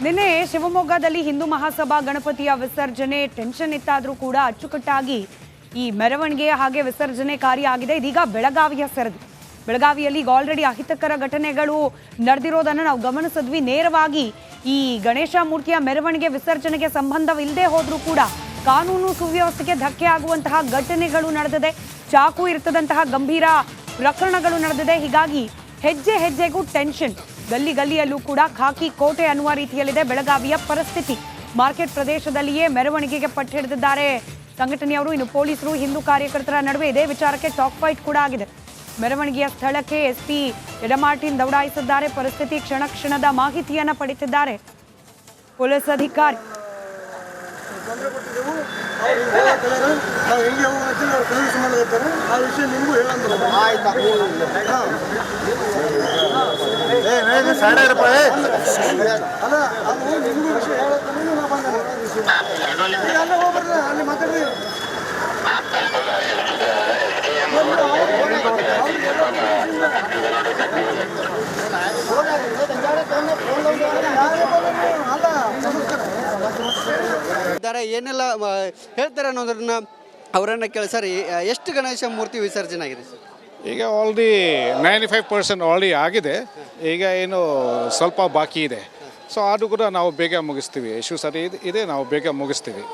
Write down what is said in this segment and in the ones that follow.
ನಿನ್ನೆ ಶಿವಮೊಗ್ಗದಲ್ಲಿ ಹಿಂದೂ ಮಹಾಸಭಾ ಗಣಪತಿಯ ವಿಸರ್ಜನೆ ಟೆನ್ಷನ್ ಇತ್ತಾದ್ರೂ ಕೂಡ ಅಚ್ಚುಕಟ್ಟಾಗಿ ಈ ಮೆರವಣಿಗೆ ಹಾಗೆ ವಿಸರ್ಜನೆ ಕಾರ್ಯ ಆಗಿದೆ. ಇದೀಗ ಬೆಳಗಾವಿಯ ಸರದಿ. ಬೆಳಗಾವಿಯಲ್ಲಿ ಈಗ ಆಲ್ರೆಡಿ ಅಹಿತಕರ ಘಟನೆಗಳು ನಡೆದಿರೋದನ್ನು ನಾವು ಗಮನಿಸಿದ್ವಿ. ನೇರವಾಗಿ ಈ ಗಣೇಶ ಮೂರ್ತಿಯ ಮೆರವಣಿಗೆ ವಿಸರ್ಜನೆಗೆ ಸಂಬಂಧವಿಲ್ಲದೆ ಹೋದ್ರೂ ಕೂಡ ಕಾನೂನು ಸುವ್ಯವಸ್ಥೆಗೆ ಧಕ್ಕೆ ಆಗುವಂತಹ ಘಟನೆಗಳು ನಡೆದಿದೆ. ಚಾಕು ಇರ್ತದಂತಹ ಗಂಭೀರ ಪ್ರಕರಣಗಳು ನಡೆದಿದೆ. ಹೀಗಾಗಿ ಹೆಜ್ಜೆ ಹೆಜ್ಜೆಗೂ ಟೆನ್ಷನ್. ಗಲ್ಲಿ ಗಲ್ಲಿಯಲ್ಲೂ ಕೂಡ ಖಾಕಿ ಕೋಟೆ ಅನ್ನುವ ರೀತಿಯಲ್ಲಿದೆ ಬೆಳಗಾವಿಯ ಪರಿಸ್ಥಿತಿ. ಮಾರ್ಕೆಟ್ ಪ್ರದೇಶದಲ್ಲಿಯೇ ಮೆರವಣಿಗೆಗೆ ಪಟ್ಟು ಹಿಡಿದಿದ್ದಾರೆ ಸಂಘಟನೆಯವರು. ಇನ್ನು ಪೊಲೀಸರು ಹಿಂದೂ ಕಾರ್ಯಕರ್ತರ ನಡುವೆ ಇದೇ ವಿಚಾರಕ್ಕೆ ಟಾಕ್ ಫೈಟ್ ಕೂಡ ಆಗಿದೆ. ಮೆರವಣಿಗೆಯ ಸ್ಥಳಕ್ಕೆ ಎಸ್ಪಿ ಎಡಮಾರ್ಟಿನ್ ದೌಡಾಯಿಸಿದ್ದಾರೆ. ಪರಿಸ್ಥಿತಿ ಕ್ಷಣ ಕ್ಷಣದ ಮಾಹಿತಿಯನ್ನ ಪಡೆದಿದ್ದಾರೆ ಪೊಲೀಸ್ ಅಧಿಕಾರಿ. ಏನೆಲ್ಲ ಹೇಳ್ತಾರೆ ಅನ್ನೋದನ್ನ ಅವರನ್ನ ಕೇಳಿ. ಸರ್, ಎಷ್ಟು ಗಣೇಶ ಮೂರ್ತಿ ವಿಸರ್ಜನೆ ಆಗಿದೆ ಸರ್? ಈಗ ಆಲ್ರೆಡಿ 95% ಆಲ್ರೆಡಿ ಆಗಿದೆ. ಈಗ ಏನು ಸ್ವಲ್ಪ ಬಾಕಿ ಇದೆ. ಸೊ ಅದು ಕೂಡ ನಾವು ಬೇಗ ಮುಗಿಸ್ತೀವಿ. ಇಶ್ಯೂ ಸರಿ ಇದೆ, ನಾವು ಬೇಗ ಮುಗಿಸ್ತೀವಿ.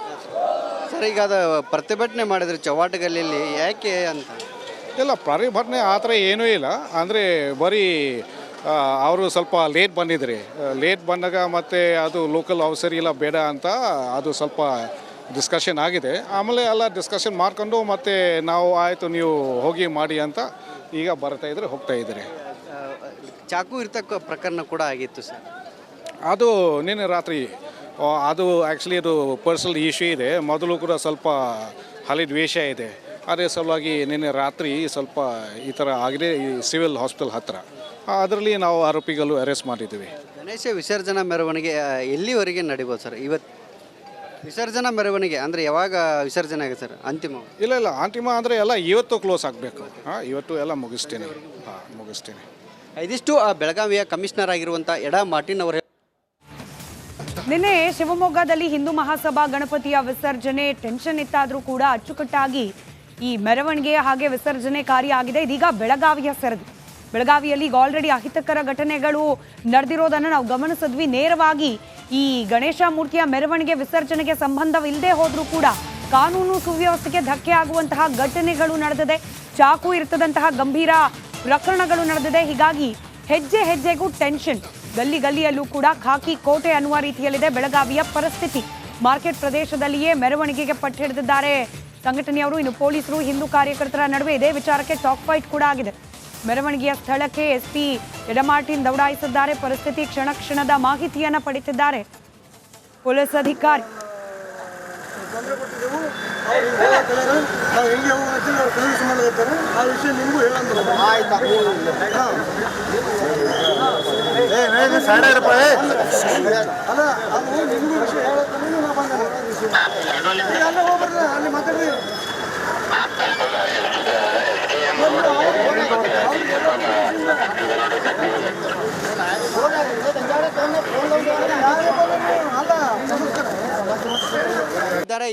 ಸರ್, ಈಗ ಅದು ಪ್ರತಿಭಟನೆ ಮಾಡಿದ್ರೆ ಚವಾಟಗಲ್ಲಿಯಲ್ಲಿ ಯಾಕೆ ಅಂತ? ಇಲ್ಲ, ಪ್ರತಿಭಟನೆ ಆ ಥರ ಏನೂ ಇಲ್ಲ. ಅಂದರೆ ಬರೀ ಅವರು ಸ್ವಲ್ಪ ಲೇಟ್ ಬಂದಿದ್ರಿ. ಲೇಟ್ ಬಂದಾಗ ಮತ್ತು ಅದು ಲೋಕಲ್ ಅವಸರ ಇಲ್ಲ ಬೇಡ ಅಂತ ಅದು ಸ್ವಲ್ಪ ಡಿಸ್ಕಷನ್ ಆಗಿದೆ. ಆಮೇಲೆ ಎಲ್ಲ ಡಿಸ್ಕಷನ್ ಮಾಡ್ಕೊಂಡು ಮತ್ತು ನಾವು ಆಯಿತು ನೀವು ಹೋಗಿ ಮಾಡಿ ಅಂತ ಈಗ ಬರ್ತಾ ಇದ್ರೆ ಹೋಗ್ತಾ ಇದ್ದೀರಿ. ಚಾಕು ಇರ್ತಕ್ಕ ಪ್ರಕರಣ ಕೂಡ ಆಗಿತ್ತು ಸರ್. ಅದು ನಿನ್ನೆ ರಾತ್ರಿ ಅದು ಆ್ಯಕ್ಚುಲಿ ಅದು ಪರ್ಸನಲ್ ಇಶ್ಯೂ ಇದೆ. ಮೊದಲು ಕೂಡ ಸ್ವಲ್ಪ ಹಳಿ ದ್ವೇಷ ಇದೆ. ಅದೇ ಸಲುವಾಗಿ ನಿನ್ನೆ ರಾತ್ರಿ ಸ್ವಲ್ಪ ಈ ಥರ ಆಗಿದೆ ಈ ಸಿವಿಲ್ ಹಾಸ್ಪಿಟಲ್ ಹತ್ತಿರ. ಅದರಲ್ಲಿ ನಾವು ಆರೋಪಿಗಳು ಅರೆಸ್ಟ್ ಮಾಡಿದ್ದೀವಿ. ಗಣೇಶ ವಿಸರ್ಜನಾ ಮೆರವಣಿಗೆ ಎಲ್ಲಿವರೆಗೆ ನಡಿಬೋದು ಸರ್? ಇವತ್ತು ವಿಸರ್ಜನಾ ಮೆರವಣಿಗೆ ಅಂದರೆ ಯಾವಾಗ ವಿಸರ್ಜನೆ ಆಗುತ್ತೆ ಸರ್? ಅಂತಿಮ? ಇಲ್ಲ ಅಂತಿಮ ಅಂದರೆ ಎಲ್ಲ ಇವತ್ತು ಕ್ಲೋಸ್ ಆಗಬೇಕು. ಇವತ್ತು ಎಲ್ಲ ಮುಗಿಸ್ತೀನಿ. ಮುಗಿಸ್ತೀನಿ. ಇದಿಷ್ಟು ಬೆಳಗಾವಿಯ ಕಮಿಷನರ್ ಆಗಿರುವಂಥ ಎಡಾ ಮಾರ್ಟಿನ್ ಅವರು. ನಿನ್ನೆ ಶಿವಮೊಗ್ಗದಲ್ಲಿ ಹಿಂದೂ ಮಹಾಸಭಾ ಗಣಪತಿಯ ವಿಸರ್ಜನೆ ಟೆನ್ಷನ್ ಇತ್ತಾದ್ರೂ ಕೂಡ ಅಚ್ಚುಕಟ್ಟಾಗಿ ಈ ಮೆರವಣಿಗೆ ಹಾಗೆ ವಿಸರ್ಜನೆ ಕಾರ್ಯ ಆಗಿದೆ. ಇದೀಗ ಬೆಳಗಾವಿಯ ಸರದಿ. ಬೆಳಗಾವಿಯಲ್ಲಿ ಈಗ ಆಲ್ರೆಡಿ ಅಹಿತಕರ ಘಟನೆಗಳು ನಡೆದಿರೋದನ್ನು ನಾವು ಗಮನಿಸಿದ್ವಿ. ನೇರವಾಗಿ ಈ ಗಣೇಶ ಮೂರ್ತಿಯ ಮೆರವಣಿಗೆ ವಿಸರ್ಜನೆಗೆ ಸಂಬಂಧವಿಲ್ಲದೆ ಹೋದ್ರೂ ಕೂಡ ಕಾನೂನು ಸುವ್ಯವಸ್ಥೆಗೆ ಧಕ್ಕೆ ಆಗುವಂತಹ ಘಟನೆಗಳು ನಡೆದಿದೆ. ಚಾಕು ಇರ್ತದಂತಹ ಗಂಭೀರ ಪ್ರಕರಣಗಳು ನಡೆದಿದೆ. ಹೀಗಾಗಿ ಹೆಜ್ಜೆ ಹೆಜ್ಜೆಗೂ ಟೆನ್ಷನ್. ಗಲ್ಲಿ ಗಲ್ಲಿಯಲ್ಲೂ ಕೂಡ ಖಾಕಿ ಕೋಟೆ ಅನ್ನುವ ರೀತಿಯಲ್ಲಿದೆ ಬೆಳಗಾವಿಯ ಪರಿಸ್ಥಿತಿ. ಮಾರ್ಕೆಟ್ ಪ್ರದೇಶದಲ್ಲಿಯೇ ಮೆರವಣಿಗೆಗೆ ಪಟ್ಟು ಹಿಡಿದಿದ್ದಾರೆ ಸಂಘಟನೆಯವರು. ಇನ್ನು ಪೊಲೀಸರು ಹಿಂದೂ ಕಾರ್ಯಕರ್ತರ ನಡುವೆ ಇದೇ ವಿಚಾರಕ್ಕೆ ಟಾಕ್ ಫೈಟ್ ಕೂಡ ಆಗಿದೆ. ಮೆರವಣಿಗೆಯ ಸ್ಥಳಕ್ಕೆ ಎಸ್ಪಿ ಎಡಮಾರ್ಟಿನ್ ದೌಡಾಯಿಸಿದ್ದಾರೆ. ಪರಿಸ್ಥಿತಿ ಕ್ಷಣ ಕ್ಷಣದ ಮಾಹಿತಿಯನ್ನ ಪಡೆದಿದ್ದಾರೆ ಪೊಲೀಸ್ ಅಧಿಕಾರಿ.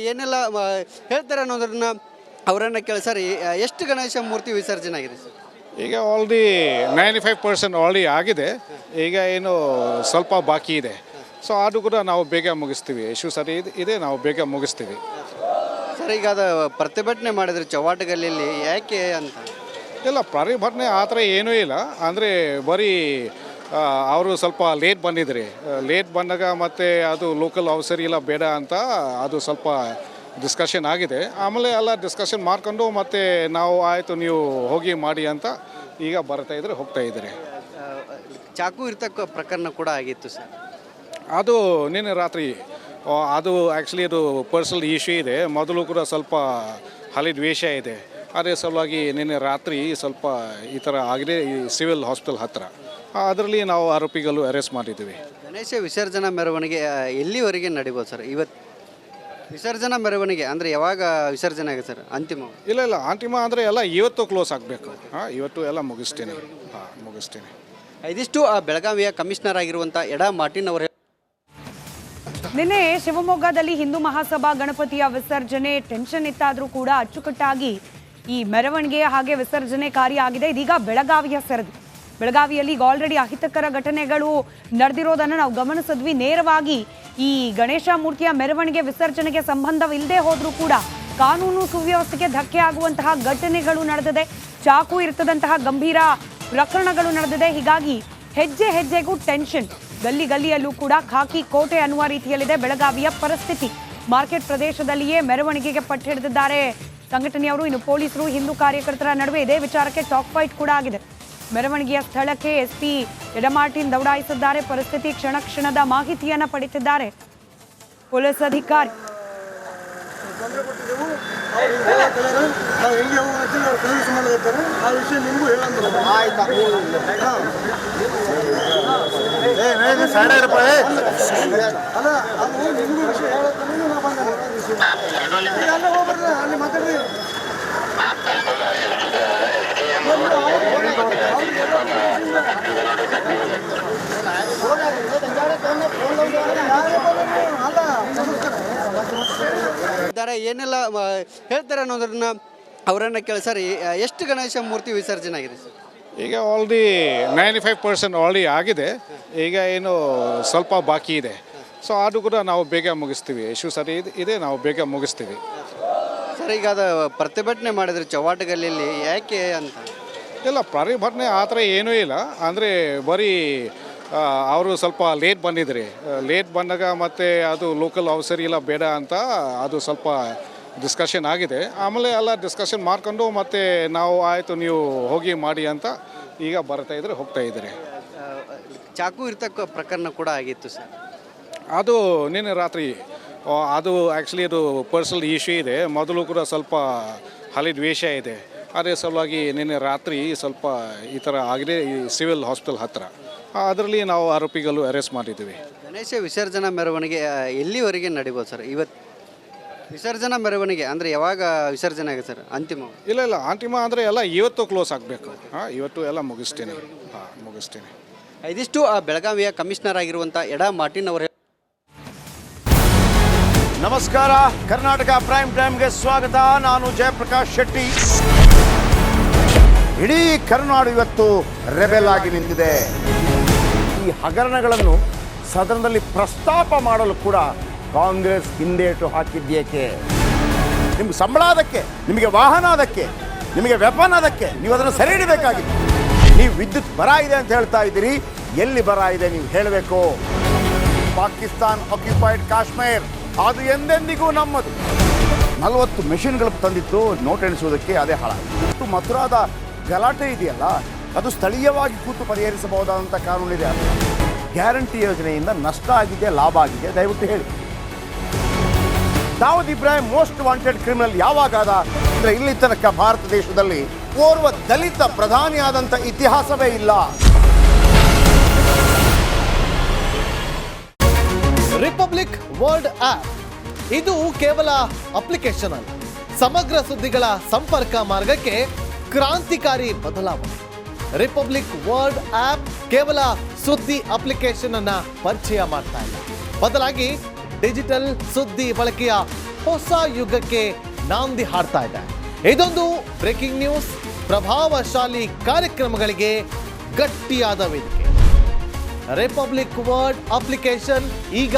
ಏನೆಲ್ಲ ಹೇಳ್ತಾರೆ ಅನ್ನೋದನ್ನ ಅವರನ್ನ ಕೇಳಿ. ಸರ್, ಎಷ್ಟು ಗಣೇಶ ಮೂರ್ತಿ ವಿಸರ್ಜನೆ ಆಗಿದೆ ಸರ್? ಈಗ ಆಲ್ರೆಡಿ 95% ಆಲ್ರೆಡಿ ಆಗಿದೆ. ಈಗ ಏನು ಸ್ವಲ್ಪ ಬಾಕಿ ಇದೆ. ಸೊ ಅದು ಕೂಡ ನಾವು ಬೇಗ ಮುಗಿಸ್ತೀವಿ. ಇಶ್ಯೂ ಸರಿ ಇದೆ, ನಾವು ಬೇಗ ಮುಗಿಸ್ತೀವಿ. ಸರ್, ಈಗ ಅದು ಪ್ರತಿಭಟನೆ ಮಾಡಿದ್ರೆ ಚವಾಟಗಲ್ಲಿಯಲ್ಲಿ ಯಾಕೆ ಅಂತ? ಇಲ್ಲ, ಪ್ರತಿಭಟನೆ ಆ ಥರ ಏನೂ ಇಲ್ಲ. ಅಂದರೆ ಬರೀ ಅವರು ಸ್ವಲ್ಪ ಲೇಟ್ ಬಂದಿದ್ರಿ. ಲೇಟ್ ಬಂದಾಗ ಮತ್ತು ಅದು ಲೋಕಲ್ ಅವಸರ ಇಲ್ಲ ಬೇಡ ಅಂತ ಅದು ಸ್ವಲ್ಪ ಡಿಸ್ಕಷನ್ ಆಗಿದೆ. ಆಮೇಲೆ ಎಲ್ಲ ಡಿಸ್ಕಷನ್ ಮಾಡ್ಕೊಂಡು ಮತ್ತು ನಾವು ಆಯಿತು ನೀವು ಹೋಗಿ ಮಾಡಿ ಅಂತ ಈಗ ಬರ್ತಾ ಇದ್ರೆ ಹೋಗ್ತಾ ಇದ್ದೀರಿ. ಚಾಕು ಇರ್ತಕ್ಕ ಪ್ರಕರಣ ಕೂಡ ಆಗಿತ್ತು ಸರ್. ಅದು ನಿನ್ನೆ ರಾತ್ರಿ ಅದು ಆ್ಯಕ್ಚುಲಿ ಅದು ಪರ್ಸನಲ್ ಇಶ್ಯೂ ಇದೆ. ಮೊದಲು ಕೂಡ ಸ್ವಲ್ಪ ಹಳಿ ದ್ವೇಷ ಇದೆ. ಅದೇ ಸಲುವಾಗಿ ನಿನ್ನೆ ರಾತ್ರಿ ಸ್ವಲ್ಪ ಈ ಥರ ಆಗಿದೆ ಈ ಸಿವಿಲ್ ಹಾಸ್ಪಿಟಲ್ ಹತ್ತಿರ. ಅದರಲ್ಲಿ ನಾವು ಆರೋಪಿಗಳು ಅರೆಸ್ಟ್ ಮಾಡಿದ್ದೀವಿ. ಗಣೇಶ ವಿಸರ್ಜನಾ ಮೆರವಣಿಗೆ ಎಲ್ಲಿವರೆಗೆ ನಡಿಬೋದು ಸರ್? ಇವತ್ತು ವಿಸರ್ಜನಾ ಮೆರವಣಿಗೆ ಅಂದರೆ ಯಾವಾಗ ವಿಸರ್ಜನೆ ಆಗುತ್ತೆ ಸರ್? ಅಂತಿಮ? ಇಲ್ಲ ಅಂತಿಮ ಅಂದರೆ ಎಲ್ಲ ಇವತ್ತು ಕ್ಲೋಸ್ ಆಗಬೇಕು. ಇವತ್ತು ಎಲ್ಲ ಮುಗಿಸ್ತೀನಿ. ಮುಗಿಸ್ತೀನಿ. ಇದಿಷ್ಟು ಬೆಳಗಾವಿಯ ಕಮಿಷನರ್ ಆಗಿರುವಂಥ ಎಡಾ ಮಾರ್ಟಿನ್ ಅವರು. ನಿನ್ನೆ ಶಿವಮೊಗ್ಗದಲ್ಲಿ ಹಿಂದೂ ಮಹಾಸಭಾ ಗಣಪತಿಯ ವಿಸರ್ಜನೆ ಟೆನ್ಷನ್ ಇತ್ತಾದ್ರೂ ಕೂಡ ಅಚ್ಚುಕಟ್ಟಾಗಿ ಈ ಮೆರವಣಿಗೆ ಹಾಗೆ ವಿಸರ್ಜನೆ ಕಾರ್ಯ ಆಗಿದೆ. ಇದೀಗ ಬೆಳಗಾವಿಯ ಸರದಿ. ಬೆಳಗಾವಿಯಲ್ಲಿ ಈಗ ಆಲ್ರೆಡಿ ಅಹಿತಕರ ಘಟನೆಗಳು ನಡೆದಿರೋದನ್ನು ನಾವು ಗಮನಿಸಿದ್ವಿ. ನೇರವಾಗಿ ಈ ಗಣೇಶ ಮೂರ್ತಿಯ ಮೆರವಣಿಗೆ ವಿಸರ್ಜನೆಗೆ ಸಂಬಂಧವಿಲ್ಲದೆ ಹೋದ್ರೂ ಕೂಡ ಕಾನೂನು ಸುವ್ಯವಸ್ಥೆಗೆ ಧಕ್ಕೆ ಆಗುವಂತಹ ಘಟನೆಗಳು ನಡೆದಿದೆ. ಚಾಕು ಇರ್ತದಂತಹ ಗಂಭೀರ ಪ್ರಕರಣಗಳು ನಡೆದಿದೆ. ಹೀಗಾಗಿ ಹೆಜ್ಜೆ ಹೆಜ್ಜೆಗೂ ಟೆನ್ಷನ್. ಗಲ್ಲಿ ಗಲ್ಲಿಯಲ್ಲೂ ಕೂಡ ಖಾಕಿ ಕೋಟೆ ಅನ್ನುವ ರೀತಿಯಲ್ಲಿದೆ ಬೆಳಗಾವಿಯ ಪರಿಸ್ಥಿತಿ. ಮಾರ್ಕೆಟ್ ಪ್ರದೇಶದಲ್ಲಿಯೇ ಮೆರವಣಿಗೆಗೆ ಪಟ್ಟು ಹಿಡಿದಿದ್ದಾರೆ ಸಂಘಟನೆಯವರು. ಇನ್ನು ಪೊಲೀಸರು ಹಿಂದೂ ಕಾರ್ಯಕರ್ತರ ನಡುವೆ ಇದೇ ವಿಚಾರಕ್ಕೆ ಟಾಕ್ ಫೈಟ್ ಕೂಡ ಆಗಿದೆ. ಮೆರವಣಿಗೆಯ ಸ್ಥಳಕ್ಕೆ ಎಸ್ಪಿ ಎಡಮಾರ್ಟಿನ್ ದೌಡಾಯಿಸಿದ್ದಾರೆ. ಪರಿಸ್ಥಿತಿ ಕ್ಷಣ ಕ್ಷಣದ ಮಾಹಿತಿಯನ್ನ ಪಡೆದಿದ್ದಾರೆ ಪೊಲೀಸ್ ಅಧಿಕಾರಿ. ಏನೆಲ್ಲ ಹೇಳ್ತಾರೆ ಅನ್ನೋದನ್ನ ಅವರನ್ನ ಕೇಳಿ. ಸರ್, ಎಷ್ಟು ಗಣೇಶ ಮೂರ್ತಿ ವಿಸರ್ಜನೆ ಆಗಿದೆ ಸರ್? ಈಗ ಆಲ್ರೆಡಿ 95% ಆಲ್ರೆಡಿ ಆಗಿದೆ. ಈಗ ಏನು ಸ್ವಲ್ಪ ಬಾಕಿ ಇದೆ. ಸೊ ಅದು ಕೂಡ ನಾವು ಬೇಗ ಮುಗಿಸ್ತೀವಿ. ಇಶ್ಯೂ ಸರಿ ಇದೆ, ನಾವು ಬೇಗ ಮುಗಿಸ್ತೀವಿ. ಸರ್, ಈಗ ಅದು ಪ್ರತಿಭಟನೆ ಮಾಡಿದ್ರೆ ಚವಾಟಗಲ್ಲಿಯಲ್ಲಿ ಯಾಕೆ ಅಂತ? ಇಲ್ಲ, ಪ್ರತಿಭಟನೆ ಆ ಥರ ಏನೂ ಇಲ್ಲ. ಅಂದರೆ ಬರೀ ಅವರು ಸ್ವಲ್ಪ ಲೇಟ್ ಬಂದಿದ್ರಿ. ಲೇಟ್ ಬಂದಾಗ ಮತ್ತು ಅದು ಲೋಕಲ್ ಔಷಧಿ ಇಲ್ಲ ಬೇಡ ಅಂತ ಅದು ಸ್ವಲ್ಪ ಡಿಸ್ಕಷನ್ ಆಗಿದೆ. ಆಮೇಲೆ ಎಲ್ಲ ಡಿಸ್ಕಷನ್ ಮಾಡ್ಕೊಂಡು ಮತ್ತು ನಾವು ಆಯಿತು ನೀವು ಹೋಗಿ ಮಾಡಿ ಅಂತ ಈಗ ಬರ್ತಾ ಇದ್ರೆ ಹೋಗ್ತಾ ಇದ್ದೀರಿ. ಚಾಕು ಇರ್ತಕ್ಕ ಪ್ರಕರಣ ಕೂಡ ಆಗಿತ್ತು ಸರ್. ಅದು ನಿನ್ನೆ ರಾತ್ರಿ ಅದು ಆ್ಯಕ್ಚುಲಿ ಅದು ಪರ್ಸನಲ್ ಇಶ್ಯೂ ಇದೆ. ಮೊದಲು ಕೂಡ ಸ್ವಲ್ಪ ಹಳಿ ದ್ವೇಷ ಇದೆ. ಅದೇ ಸಲುವಾಗಿ ನಿನ್ನೆ ರಾತ್ರಿ ಸ್ವಲ್ಪ ಈ ಥರ ಆಗಿದೆ ಈ ಸಿವಿಲ್ ಹಾಸ್ಪಿಟಲ್ ಹತ್ತಿರ. ಅದರಲ್ಲಿ ನಾವು ಆರೋಪಿಗಳು ಅರೆಸ್ಟ್ ಮಾಡಿದ್ದೀವಿ. ಗಣೇಶ ವಿಸರ್ಜನಾ ಮೆರವಣಿಗೆ ಎಲ್ಲಿವರೆಗೆ ನಡಿಬೋದು ಸರ್? ಇವತ್ತು ವಿಸರ್ಜನಾ ಮೆರವಣಿಗೆ ಅಂದರೆ ಯಾವಾಗ ವಿಸರ್ಜನೆ ಆಗುತ್ತೆ ಸರ್ ಅಂತಿಮ? ಇಲ್ಲ ಅಂತಿಮ ಅಂದರೆ ಎಲ್ಲ ಇವತ್ತು ಕ್ಲೋಸ್ ಆಗಬೇಕು. ಇವತ್ತು ಎಲ್ಲ ಮುಗಿಸ್ತೀನಿ. ಮುಗಿಸ್ತೀನಿ. ಇದಿಷ್ಟು ಬೆಳಗಾವಿಯ ಕಮಿಷನರ್ ಆಗಿರುವಂಥ ಎಡಾ ಮಾರ್ಟಿನ್ ಅವರು. ನಮಸ್ಕಾರ, ಕರ್ನಾಟಕ ಪ್ರೈಮ್ ಟೈಮ್ಗೆ ಸ್ವಾಗತ. ನಾನು ಜಯಪ್ರಕಾಶ್ ಶೆಟ್ಟಿ. ಇಡೀ ಕರ್ನಾಡು ಇವತ್ತು ರೆಬೆಲ್ ಆಗಿ ನಿಂತಿದೆ. ಈ ಹಗರಣಗಳನ್ನು ಸದನದಲ್ಲಿ ಪ್ರಸ್ತಾಪ ಮಾಡಲು ಕೂಡ ಕಾಂಗ್ರೆಸ್ ಹಿಂದೇಟು ಹಾಕಿದ್ದೇಕೆ? ನಿಮ್ಗೆ ಸಂಬಳ ಅದಕ್ಕೆ, ನಿಮಗೆ ವಾಹನ ಅದಕ್ಕೆ, ನಿಮಗೆ ವೆಪನ್ ಅದಕ್ಕೆ, ನೀವು ಅದನ್ನು ಸೆರೆ ಹಿಡಿಬೇಕಾಗಿತ್ತು. ನೀವು ವಿದ್ಯುತ್ ಬರ ಇದೆ ಅಂತ ಹೇಳ್ತಾ ಇದ್ದೀರಿ. ಎಲ್ಲಿ ಬರ ಇದೆ ನೀವು ಹೇಳಬೇಕು. ಪಾಕಿಸ್ತಾನ್ ಆಕ್ಯುಪೈಡ್ ಕಾಶ್ಮೀರ್ ಅದು ಎಂದೆಂದಿಗೂ ನಮ್ಮದು. 40 ಮೆಷಿನ್ಗಳು ತಂದಿತ್ತು ನೋಟ್ ಎಣಿಸುವುದಕ್ಕೆ, ಅದೇ ಹಾಳಾಯಿತು. ಮಥುರಾದ ಗಲಾಟೆ ಇದೆಯಲ್ಲ, ಅದು ಸ್ಥಳೀಯವಾಗಿ ಕೂತು ಪರಿಹರಿಸಬಹುದಾದಂಥ ಕಾನೂನಿದೆ. ಗ್ಯಾರಂಟಿ ಯೋಜನೆಯಿಂದ ನಷ್ಟ ಆಗಿದೆ, ಲಾಭ ಆಗಿದೆ, ದಯವಿಟ್ಟು ಹೇಳಿ. Dawood Ibrahim most wanted criminal ಯಾವಾಗಾದ ಅಂದರೆ ಇಲ್ಲಿ ತನಕ ಭಾರತ ದೇಶದಲ್ಲಿ ಓರ್ವ ದಲಿತ ಪ್ರಧಾನಿಯಾದಂಥ ಇತಿಹಾಸವೇ ಇಲ್ಲ. ರಿಪಬ್ಲಿಕ್ ವರ್ಲ್ಡ್ ಆಪ್ ಇದು ಕೇವಲ ಅಪ್ಲಿಕೇಶನ್ ಅಲ್ಲ, ಸಮಗ್ರ ಸುದ್ದಿಗಳ ಸಂಪರ್ಕ ಮಾರ್ಗಕ್ಕೆ ಕ್ರಾಂತಿಕಾರಿ ಬದಲಾವಣೆ. ರಿಪಬ್ಲಿಕ್ ವರ್ಲ್ಡ್ ಆಪ್ ಕೇವಲ ಸುದ್ದಿ ಅಪ್ಲಿಕೇಶನ್ ಅನ್ನ ಪರಿಚಯ ಮಾಡ್ತಾ ಇಲ್ಲ, ಬದಲಾಗಿ ಡಿಜಿಟಲ್ ಸುದ್ದಿ ಬಳಕೆಯ ಹೊಸ ಯುಗಕ್ಕೆ ನಾಂದಿ ಹಾಡ್ತಾ ಇದೆ. ಇದೊಂದು ಬ್ರೇಕಿಂಗ್ ನ್ಯೂಸ್, ಪ್ರಭಾವಶಾಲಿ ಕಾರ್ಯಕ್ರಮಗಳಿಗೆ ಗಟ್ಟಿಯಾದ ವೇದಿಕೆ. ರಿಪಬ್ಲಿಕ್ ವರ್ಲ್ಡ್ ಅಪ್ಲಿಕೇಶನ್ ಈಗ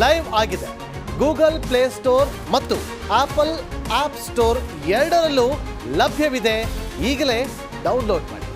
ಲೈವ್ ಆಗಿದೆ. ಗೂಗಲ್ ಪ್ಲೇ ಸ್ಟೋರ್ ಮತ್ತು ಆಪಲ್ ಆಪ್ ಸ್ಟೋರ್ ಎರಡರಲ್ಲೂ ಲಭ್ಯವಿದೆ. ಈಗಲೇ ಡೌನ್ಲೋಡ್ ಮಾಡಿ.